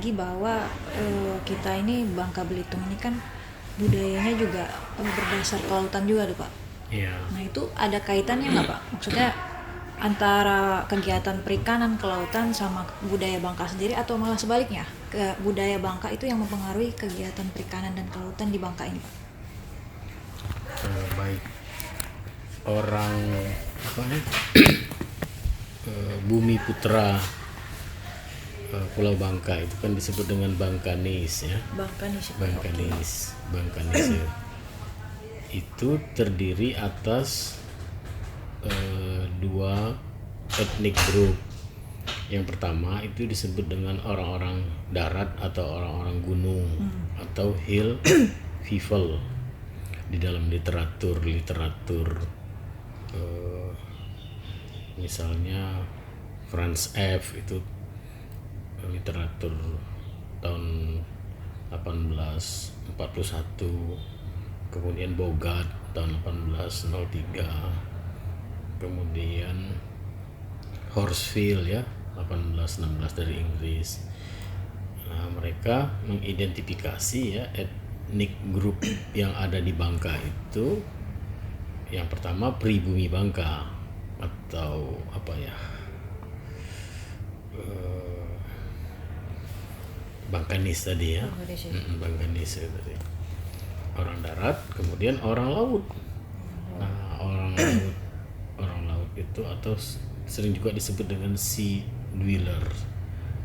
lagi bahwa kita ini Bangka Belitung ini kan budayanya juga berdasar kelautan juga tuh Pak. Iya. Nah itu ada kaitannya nggak Pak? Maksudnya antara kegiatan perikanan kelautan sama budaya Bangka sendiri, atau malah sebaliknya, ke budaya Bangka itu yang mempengaruhi kegiatan perikanan dan kelautan di Bangka ini Pak? Baik, orang Bumi Putra Pulau Bangka itu kan disebut dengan Bangkanis ya. Bangkanis itu terdiri atas dua etnik grup. Yang pertama itu disebut dengan orang-orang darat atau orang-orang gunung atau hill people di dalam literatur misalnya Franz F. itu literatur tahun 1841, kemudian Bogart tahun 1803, kemudian Horsfield ya 1816 dari Inggris. Nah, mereka mengidentifikasi ya etnik grup yang ada di Bangka itu, yang pertama pribumi Bangka atau Bangkanis tadi ya. Bangkanis tadi. Orang darat, kemudian orang laut. Nah, orang laut itu atau sering juga disebut dengan sea dweller,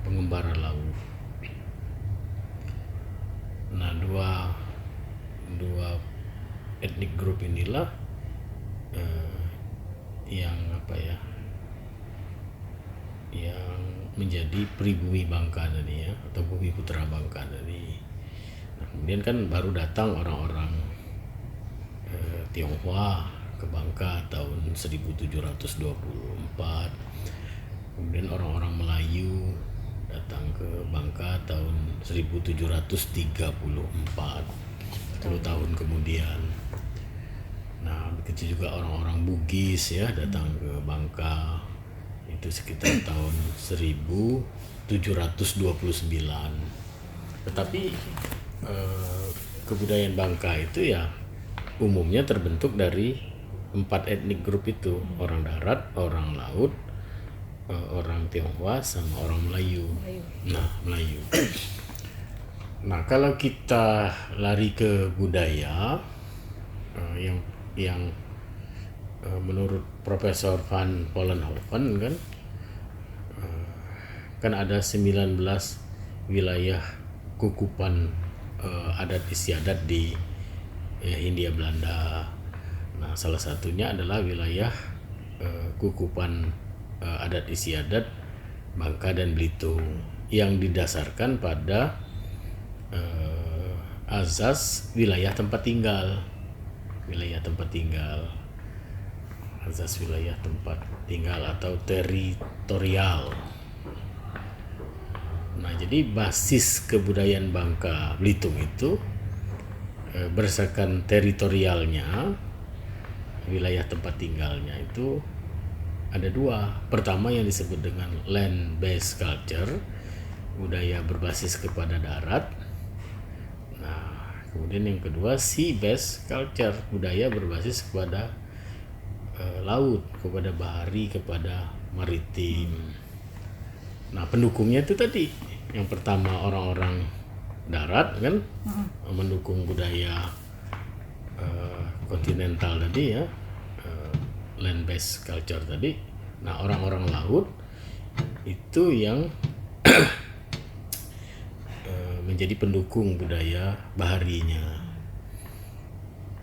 pengembara laut. Nah, dua etnik grup inilah yang yang menjadi pribumi Bangka tadi ya, atau bumi putra Bangka tadi. Nah, kemudian kan baru datang orang-orang Tionghoa ke Bangka tahun 1724. Kemudian orang-orang Melayu datang ke Bangka tahun 1734, 10 tahun kemudian. Nah, begitu juga orang-orang Bugis ya datang ke Bangka itu sekitar tahun 1729. Tetapi kebudayaan Bangka itu ya umumnya terbentuk dari 4 etnik grup itu, orang darat, orang laut, orang Tionghoa sama orang Melayu. Nah, Melayu. Nah, kalau kita lari ke budaya yang menurut Profesor Van Vollenhoven kan ada 19 wilayah kukupan adat istiadat di Hindia Belanda. Nah, salah satunya adalah wilayah kukupan adat istiadat Bangka dan Belitung yang didasarkan pada azas wilayah tempat tinggal. Azas wilayah tempat tinggal atau teritorial. Nah, jadi basis kebudayaan Bangka Belitung itu berdasarkan teritorialnya, wilayah tempat tinggalnya itu ada dua. Pertama yang disebut dengan land based culture, budaya berbasis kepada darat. Nah, kemudian yang kedua sea based culture, budaya berbasis kepada laut, kepada bahari, kepada maritim. Nah, pendukungnya itu tadi, yang pertama orang-orang darat kan mendukung budaya kontinental tadi ya, land based culture tadi. Nah, orang-orang laut itu yang menjadi pendukung budaya baharinya.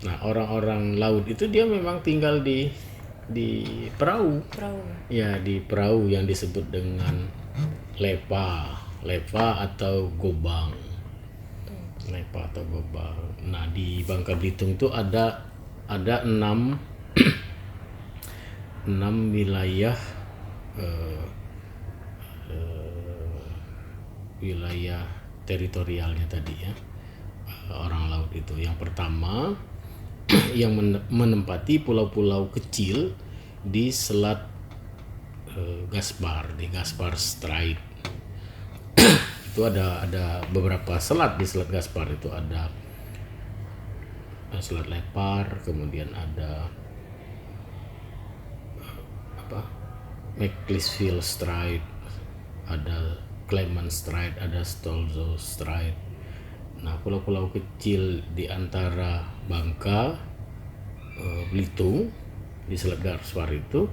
Nah, orang-orang laut itu dia memang tinggal di perahu. Ya, di perahu yang disebut dengan lepa atau gobang. Nah, di Bangka Belitung itu ada 6 wilayah wilayah teritorialnya tadi ya, orang laut itu. Yang pertama yang menempati pulau-pulau kecil di selat Gaspar, di Gaspar Strait. Itu itu ada beberapa selat di Selat Gaspar itu ada Selat Lepar, kemudian ada McClisfield Strait, ada Clement Strait, ada Stolzo Strait. Nah, pulau-pulau kecil di antara Bangka, Belitung di Selat Gaspar itu,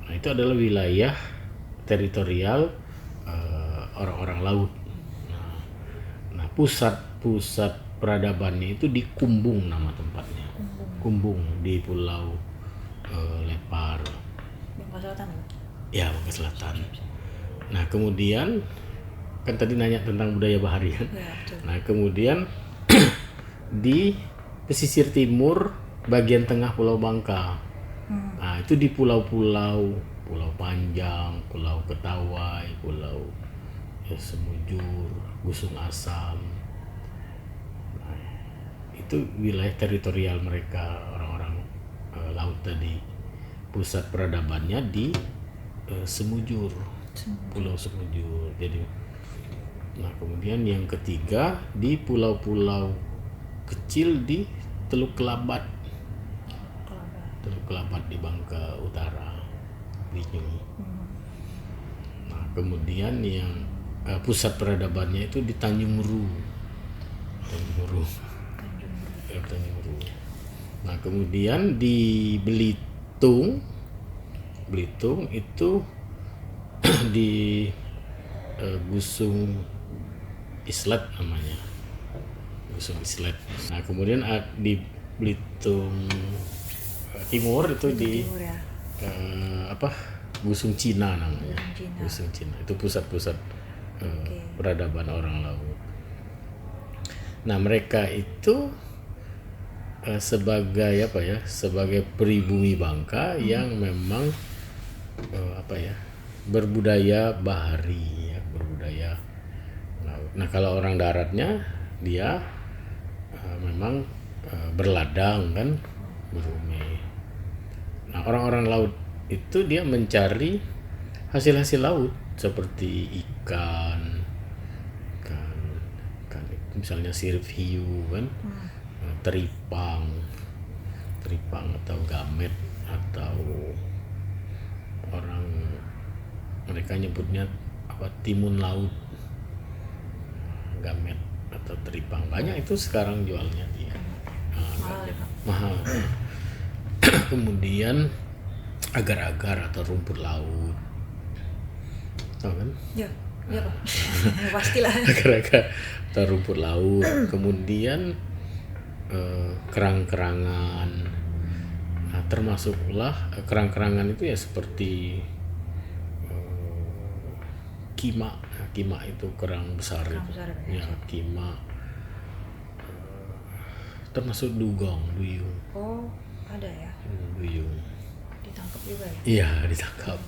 nah itu adalah wilayah teritorial orang-orang laut. Nah, pusat peradabannya itu di Kumbung, nama tempatnya. Kumbung di Pulau Lepar. Bangka Selatan ya? Ya, Bangka Selatan. Nah, kemudian kan tadi nanya tentang budaya bahari kan. Ya, betul. Nah, kemudian di pesisir timur bagian tengah Pulau Bangka. Nah, itu di pulau-pulau, Pulau Panjang, Pulau Ketawai, Pulau Semujur, Gusung Asam. Nah, itu wilayah teritorial mereka, orang-orang laut tadi. Pusat peradabannya di Semujur, Pulau Semujur. Jadi, nah kemudian yang ketiga di pulau-pulau kecil di Teluk Kelabat. Teluk Kelabat di Bangka Utara, Binyung. Nah, kemudian yang pusat peradabannya itu di Tanjung Meru. Tanjung Meru. Nah, kemudian di Belitung itu di Gusung Islet namanya. Gusung Islet. Nah, kemudian di Belitung Timur itu di Timur ya. Gusung Cina namanya. Cina. Gusung Cina itu pusat-pusat peradaban orang laut. Nah, mereka itu sebagai pribumi Bangka yang memang berbudaya bahari, ya, berbudaya laut. Nah, kalau orang daratnya dia memang berladang kan, berumeh. Nah, orang-orang laut itu dia mencari hasil-hasil laut seperti ikan misalnya sirip hiu kan, teripang atau gamet, atau orang mereka nyebutnya timun laut, gamet atau teripang. Banyak itu sekarang jualnya dia. Mahal. Kemudian agar-agar atau rumput laut, tahu kan? Ya Pak. Pastilah. Agar-agar atau rumput laut. Kemudian kerang-kerangan. Nah, termasuklah kerang-kerangan itu ya seperti kima. Kima itu kerang besar. Ya, kima. Termasuk duyung. Oh, ada ya. Duyung. Ditangkap juga ya? Iya, ditangkap.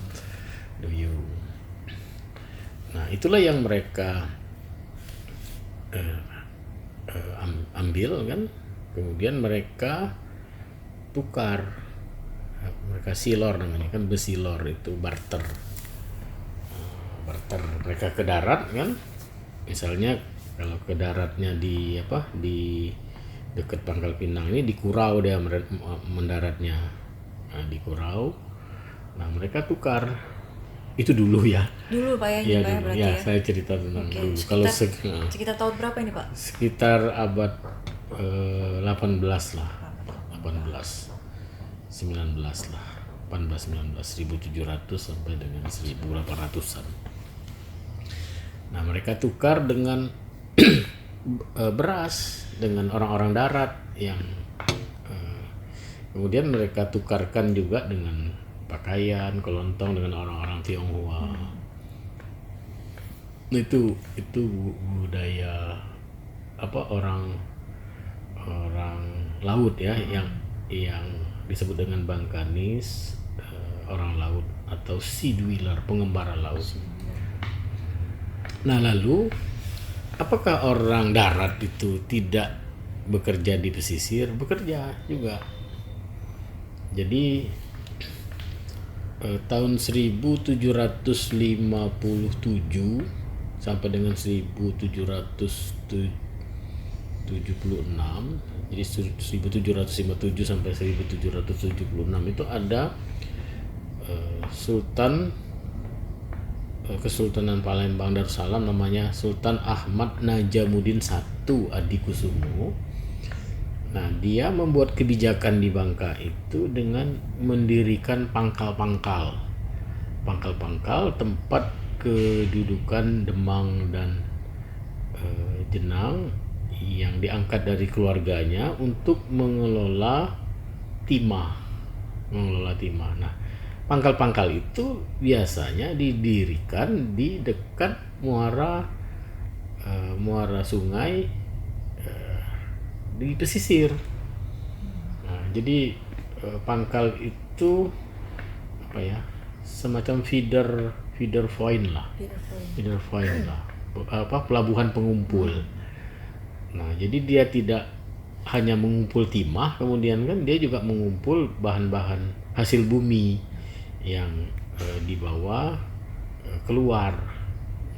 Duyung. Nah, itulah yang mereka ambil kan. Kemudian mereka tukar. Mereka silor namanya kan, besilor itu barter. Mereka ke darat kan. Misalnya kalau ke daratnya di dekat Pangkal Pinang ini di Kurau dia mendaratnya. Nah, di Kurau. Nah, mereka tukar. Itu dulu ya. Dulu Pak ya, dulu. berarti Ya, ya. saya cerita tentang dulu. Kalau sekitar tahun berapa ini Pak? Sekitar abad 18 lah. 19 lah. 18-19, 1700 sampai dengan 1800-an. Nah, mereka tukar dengan beras dengan orang-orang darat yang kemudian mereka tukarkan juga dengan pakaian, kelontong dengan orang-orang Tionghoa. Itu budaya orang laut ya, yang disebut dengan Bangkanis, orang laut atau sea dweller, pengembara laut. Nah, lalu apakah orang darat itu tidak bekerja di pesisir? Bekerja juga. Jadi tahun 1757 sampai dengan 1776. Jadi 1757 sampai 1776 itu ada Kesultanan Palembang Darussalam, namanya Sultan Ahmad Najamuddin I Adikusumo. Nah, dia membuat kebijakan di Bangka itu dengan mendirikan pangkal-pangkal tempat kedudukan Demang dan Jenang yang diangkat dari keluarganya untuk mengelola timah. Nah, pangkal-pangkal itu biasanya didirikan di dekat muara sungai di pesisir. Nah, jadi pangkal itu apa ya? Semacam feeder point lah. Pelabuhan pengumpul. Nah, jadi dia tidak hanya mengumpul timah, kemudian kan dia juga mengumpul bahan-bahan hasil bumi yang dibawa keluar.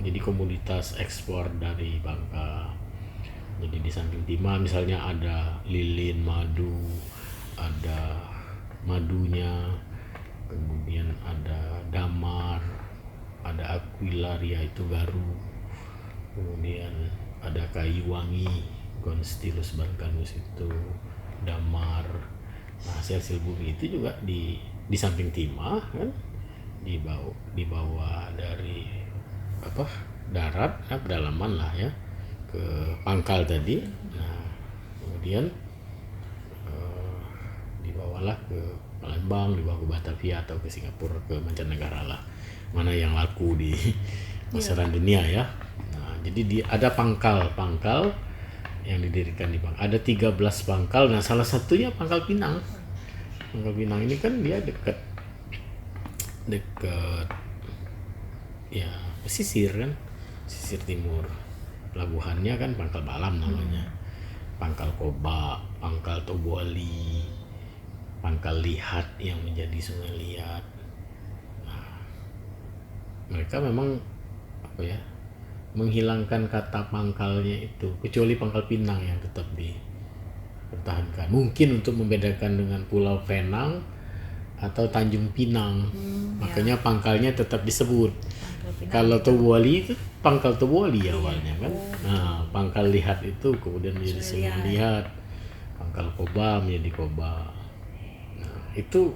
Jadi komoditas ekspor dari Bangka. Jadi di samping timah misalnya ada lilin, madu, ada madunya, kemudian ada damar, ada aquilaria itu garu, kemudian ada kayu wangi, Constylus balkanus itu, damar. Nah, hasil bumi itu juga di samping timah kan dibawa dari darat, pedalaman lah ya, ke pangkal tadi. Nah, kemudian dibawalah ke Palembang, dibawa ke Batavia atau ke Singapura, ke mancanegara lah, mana yang laku di pasaran dunia ya. Nah, jadi ada pangkal yang didirikan di Bangka. Ada 13 pangkal. Nah, salah satunya Pangkal Pinang. Pangkal Pinang ini kan dia dekat ya pesisir kan, pesisir timur. Pelabuhannya kan Pangkal Balam namanya. Pangkal Koba, Pangkal Tobuali, Pangkal Lihat yang menjadi Sungai Liat. Nah, mereka memang menghilangkan kata pangkalnya itu, kecuali Pangkal Pinang yang tetap dipertahankan. Mungkin untuk membedakan dengan Pulau Penang atau Tanjung Pinang, makanya pangkalnya tetap disebut. Kalau Tobuali itu Pangkal Tobuali awalnya kan. Nah, Pangkal Lihat itu kemudian menjadi Sungai Lihat, Pangkal Koba menjadi Koba. Nah, itu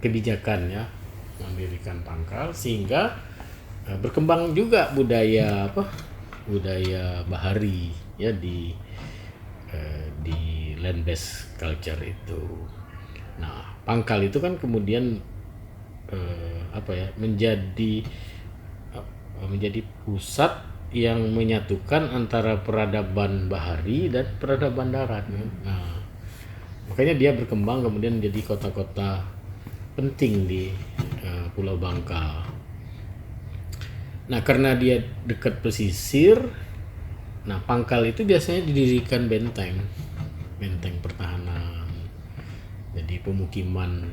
kebijakan ya, mendirikan pangkal sehingga berkembang juga budaya bahari ya di land based culture itu. Nah, pangkal itu kan kemudian menjadi pusat yang menyatukan antara peradaban bahari dan peradaban darat. Nah, makanya dia berkembang kemudian menjadi kota-kota penting di Pulau Bangka. Nah, karena dia dekat pesisir, nah pangkal itu biasanya didirikan benteng pertahanan. Jadi pemukiman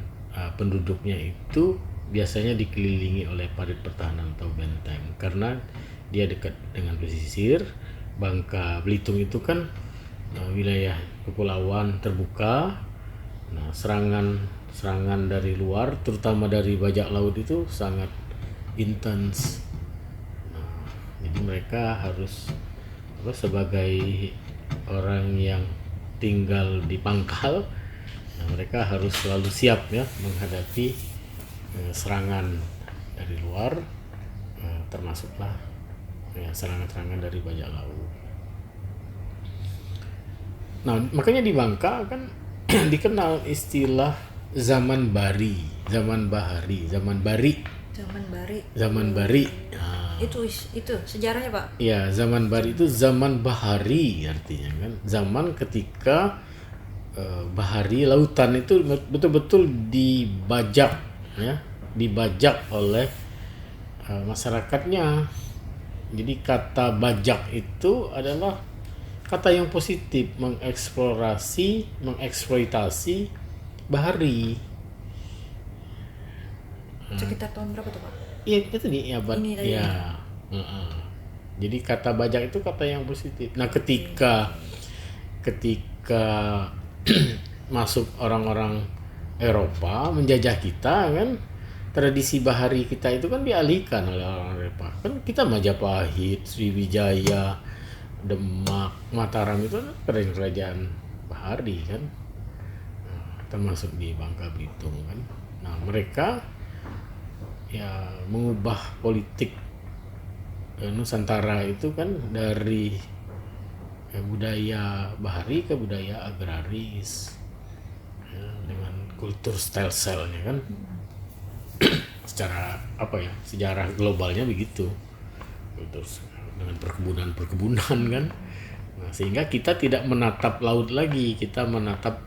penduduknya itu biasanya dikelilingi oleh parit pertahanan atau benteng, karena dia dekat dengan pesisir. Bangka Belitung itu kan wilayah kepulauan terbuka. Nah, serangan dari luar, terutama dari bajak laut itu sangat intens. Jadi mereka harus sebagai orang yang tinggal di pangkal, nah mereka harus selalu siap ya menghadapi serangan dari luar, termasuklah ya serangan-serangan dari bajak laut. Nah, makanya di Bangka kan dikenal istilah zaman bari, zaman bahari, zaman bari. Nah, itu sejarahnya Pak. Ya, zaman bari itu zaman bahari artinya kan, zaman ketika bahari lautan itu betul-betul dibajak oleh masyarakatnya. Jadi kata bajak itu adalah kata yang positif, mengeksploitasi bahari. Sekitar tahun berapa tuh Pak? Iya, itu nih abad ini tadi ya Heeh. Jadi kata bajak itu kata yang positif. Nah, ketika masuk orang-orang Eropa menjajah kita kan, tradisi bahari kita itu kan dialihkan oleh orang Eropa. Kan kita Majapahit, Sriwijaya, Demak, Mataram itu kan kerajaan bahari kan, termasuk di Bangka Belitung kan. Nah, mereka ya mengubah politik Nusantara itu kan dari budaya bahari ke budaya agraris, ya, dengan kultur stelsel-nya kan. Secara apa ya, sejarah globalnya begitu, kultur dengan perkebunan kan. Nah, sehingga kita tidak menatap laut lagi, kita menatap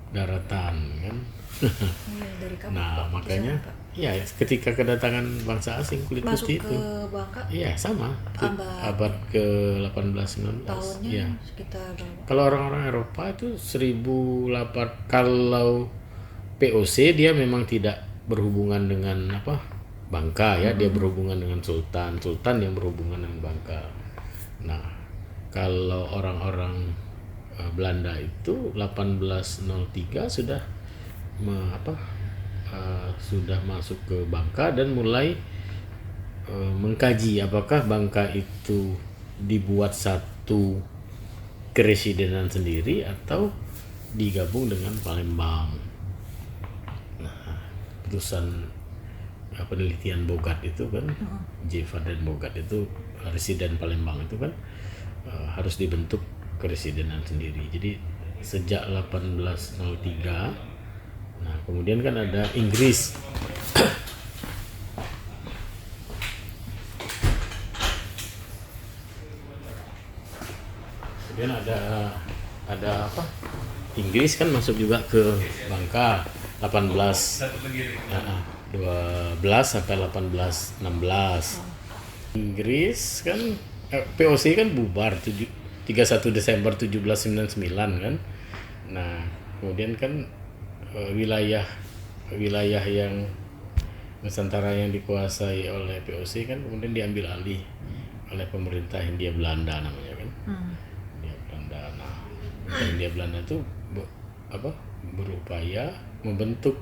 daratan kan. Iya, dari kapan Nah, Pak? makanya Kisaran, Pak? ya ketika kedatangan bangsa asing kulit Masuk putih ke itu, Bangka iya sama, abad abad ke-18-19. tahunnya Iya. sekitar berapa? Kalau orang-orang Eropa itu 1008, kalau POC dia memang tidak berhubungan dengan apa? Bangka ya, dia berhubungan dengan sultan, sultan yang berhubungan dengan Bangka. Nah, kalau orang-orang Belanda itu 1803 sudah sudah masuk ke Bangka dan mulai mengkaji apakah Bangka itu dibuat satu keresidenan sendiri atau digabung dengan Palembang. Nah, putusan penelitian Bogat itu kan, J. Vaden Bogat itu, residen Palembang itu kan harus dibentuk keresidenan sendiri. Jadi sejak 1803, nah kemudian kan ada Inggris. Kemudian ada apa? Inggris kan masuk juga ke Bangka 18 12 sampai 1816. Inggris kan POC kan bubar 31 Desember 1799 kan. Nah, kemudian kan wilayah yang Nusantara yang dikuasai oleh POC kan kemudian diambil alih oleh pemerintah Hindia Belanda namanya kan. Hindia Belanda. Nah, Hindia Belanda itu berupaya membentuk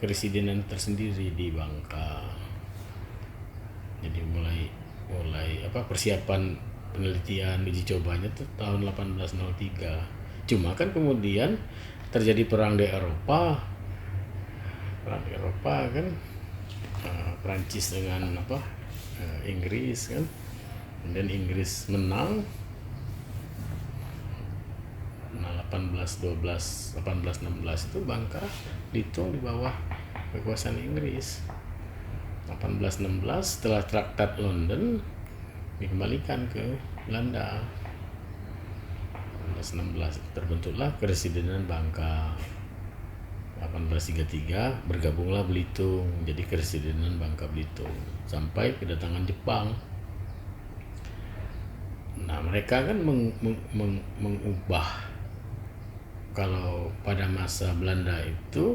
keresidenan tersendiri di Bangka. Jadi mulai persiapan penelitian uji cobanya tuh tahun 1803. Cuma kan kemudian terjadi perang di Eropa kan, Prancis dengan Inggris kan, dan Inggris menang. Nah, 1816 itu Bangka Belitung di bawah kekuasaan Inggris. 1816 setelah Traktat London dikembalikan ke Belanda. 1816 terbentuklah Keresidenan Bangka. 1833 bergabunglah Belitung jadi Keresidenan Bangka Belitung sampai kedatangan Jepang. Nah, mereka kan mengubah, kalau pada masa Belanda itu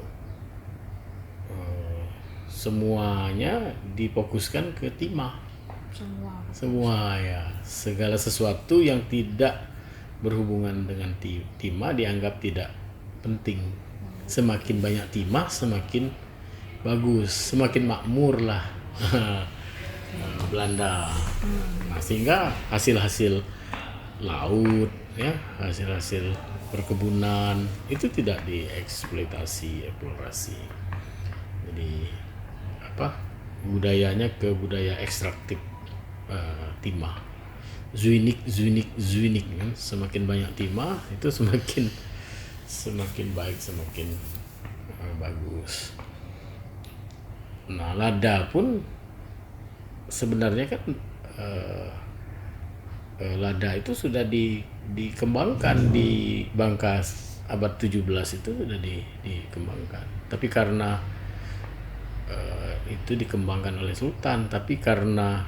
semuanya difokuskan ke timah. Semua ya, segala sesuatu yang tidak berhubungan dengan timah dianggap tidak penting. Semakin banyak timah semakin bagus, semakin makmur lah Belanda. Nah, sehingga hasil-hasil laut ya, hasil-hasil perkebunan itu tidak dieksploitasi, eksplorasi. Jadi budayanya ke budaya ekstraktif timah. Zuinik kan, semakin banyak timah itu semakin baik, semakin bagus. Nah, lada pun sebenarnya kan lada itu sudah dikembangkan di Bangka abad 17 itu sudah dikembangkan. Tapi karena itu dikembangkan oleh Sultan, tapi karena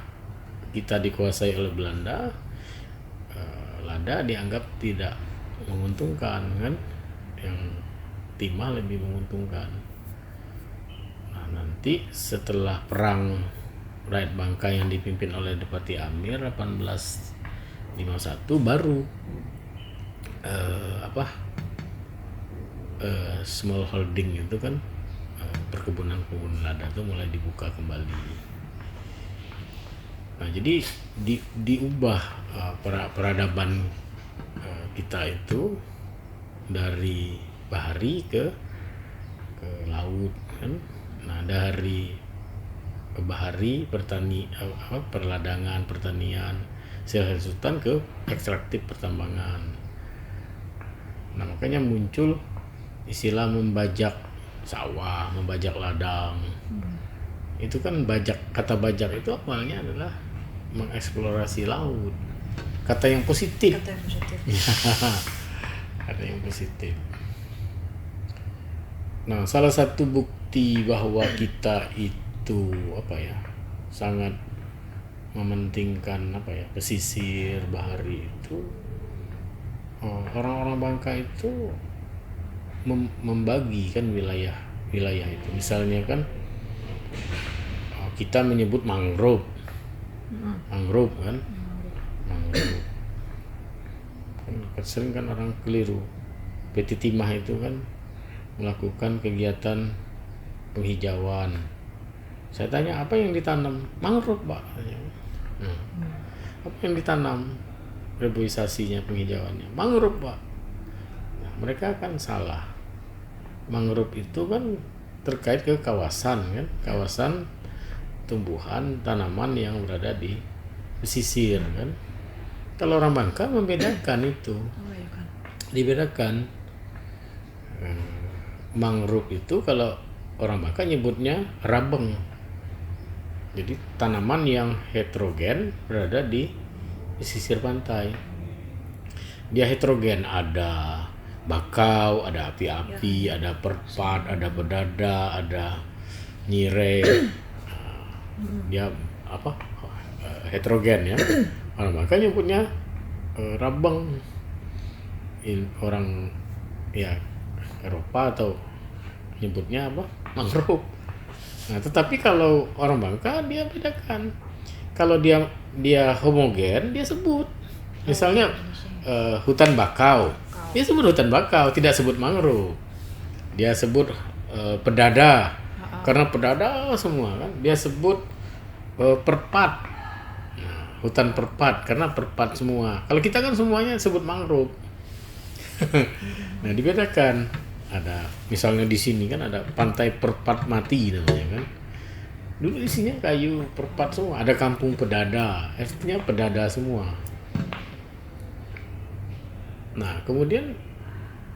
kita dikuasai oleh Belanda, lada dianggap tidak menguntungkan kan, yang timah lebih menguntungkan. Nah, nanti setelah perang Rakyat Bangka yang dipimpin oleh Depati Amir 1851 baru small holding itu kan, perkebunan lada itu mulai dibuka kembali. Nah, jadi diubah peradaban kita itu dari bahari ke laut kan. Nah, dari bahari perladangan, pertanian, hasil hutan ke ekstraktif pertambangan. Nah, makanya muncul istilah membajak sawah, membajak ladang. Itu kan kata bajak itu awalnya adalah mengeksplorasi laut. Kata yang positif. Kata yang positif. Kata yang positif. Nah, salah satu bukti bahwa kita itu sangat mementingkan pesisir bahari itu, orang-orang Bangka itu membagi kan wilayah itu. Misalnya kan kita menyebut mangrove kan, mangrove. Kan sering kan orang keliru. PT Timah itu kan melakukan kegiatan penghijauan. Saya tanya, apa yang ditanam? Mangrove, Pak. Apa yang ditanam? Reboisasinya, penghijauannya. Mangrove, Pak. Nah, mereka kan salah. Mangrove itu kan terkait ke kawasan kan, kawasan tumbuhan tanaman yang berada di pesisir kan. Kalau orang Bangka membedakan itu. Dibedakan. Mangrove itu kalau orang Bangka nyebutnya rabeng. Jadi tanaman yang heterogen berada di pesisir pantai. Dia heterogen, ada bakau, ada api-api, ada perpat, ada bedada, ada nyireh. Dia heterogen ya. Orang Bangka nyebutnya rabeng. Orang Eropa atau nyebutnya mangrove. Nah, tetapi kalau orang Bangka dia bedakan. Kalau dia homogen, dia sebut. Misalnya hutan bakau. Dia sebut hutan bakau, tidak sebut mangrove. Dia sebut pedada. Karena pedada semua kan. Dia sebut perpat. Nah, hutan perpat karena perpat semua. Kalau kita kan semuanya sebut mangrove. Nah, dibedakan. Ada misalnya di sini kan ada pantai Perpat Mati namanya kan. Dulu isinya kayu perpat semua. Ada kampung pedada, artinya pedada semua. Nah, kemudian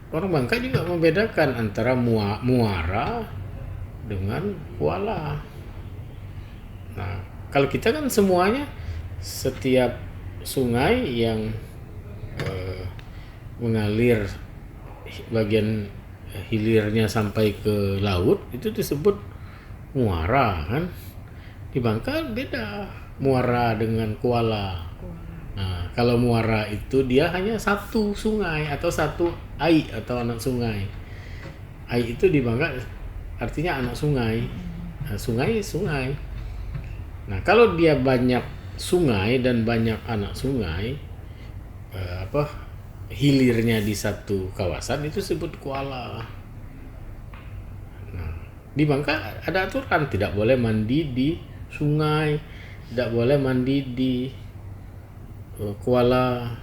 orang Bangka juga membedakan antara muara dengan kuala. Nah, kalau kita kan semuanya, setiap sungai yang mengalir bagian hilirnya sampai ke laut itu disebut muara kan. Di Bangka beda muara dengan kuala. Nah, kalau muara itu dia hanya satu sungai atau satu ai atau anak sungai. Ai itu di Bangka artinya anak sungai. Nah, sungai. Nah, kalau dia banyak sungai dan banyak anak sungai, hilirnya di satu kawasan itu disebut kuala. Nah, di Bangka ada aturan tidak boleh mandi di sungai, tidak boleh mandi di kuala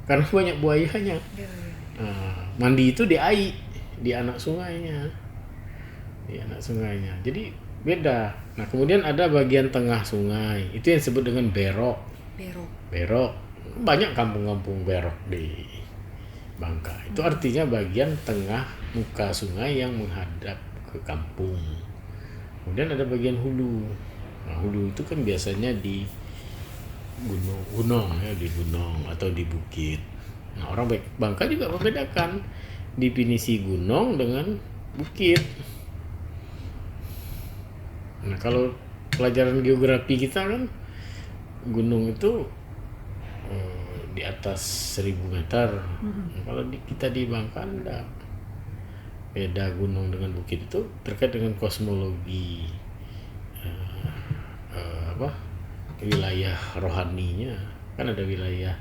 karena banyak buayanya. Nah, mandi itu di ai, di anak sungainya, jadi beda. Nah, kemudian ada bagian tengah sungai, itu yang disebut dengan berok. Banyak kampung-kampung berok di Bangka. Itu artinya bagian tengah muka sungai yang menghadap ke kampung. Kemudian ada bagian hulu. Nah, hulu itu kan biasanya di gunung ya, di gunung atau di bukit. Nah, orang Bangka juga membedakan definisi gunung dengan bukit. Nah, kalau pelajaran geografi kita kan gunung itu di atas 1000 meter. Kalau kita di Bangka enggak. Beda gunung dengan bukit itu terkait dengan kosmologi wilayah rohaninya. Kan ada wilayah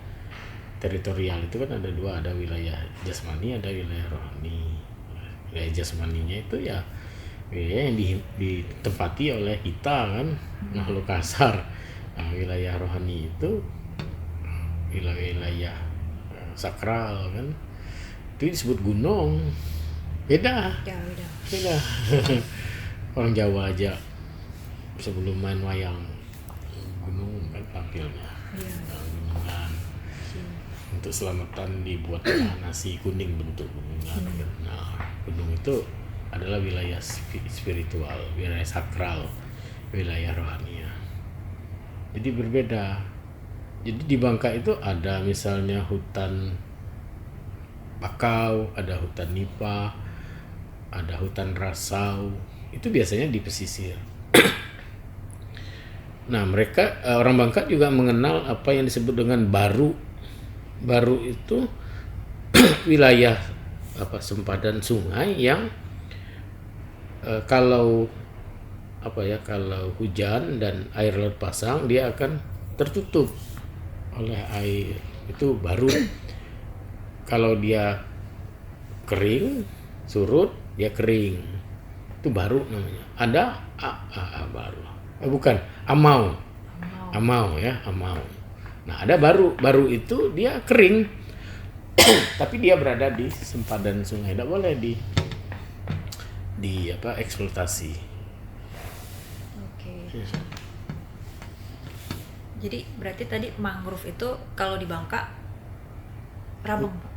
teritorial itu kan ada dua, ada wilayah jasmani, ada wilayah rohani. Wilayah jasmaninya itu ya wilayah yang ditempati oleh kita kan, makhluk kasar. Nah, wilayah rohani itu wilayah sakral kan, itu disebut gunung. Beda. Orang Jawa aja sebelum main wayang gunung kan tampilnya. Gunungan. Untuk selamatan dibuat nasi kuning bentuk gunungan. Nah, gunung itu adalah wilayah spiritual, wilayah sakral, wilayah rohania. Jadi berbeda. Jadi di Bangka itu ada misalnya hutan bakau, ada hutan nipah, ada hutan rasau. Itu biasanya di pesisir. Nah, mereka orang Bangka juga mengenal apa yang disebut dengan baru. Baru itu wilayah sempadan sungai yang kalau hujan dan air laut pasang dia akan tertutup oleh air, itu baru. Kalau dia kering surut dia kering, itu baru namanya. Ada baru bukan amau ya, amau. Nah, ada baru itu dia kering tapi dia berada di sempadan sungai, tidak boleh eksploitasi. Oke. Jadi berarti tadi mangrove itu kalau di Bangka rabang, Pak?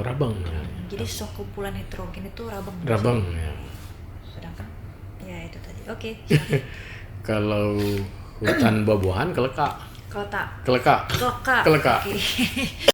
Rabang ya. Jadi kumpulan heterogen itu rabang. Rabang ya. Sedangkan ya itu tadi. Oke. Kalau hutan buah-buahan keleka. Keleka. Oke.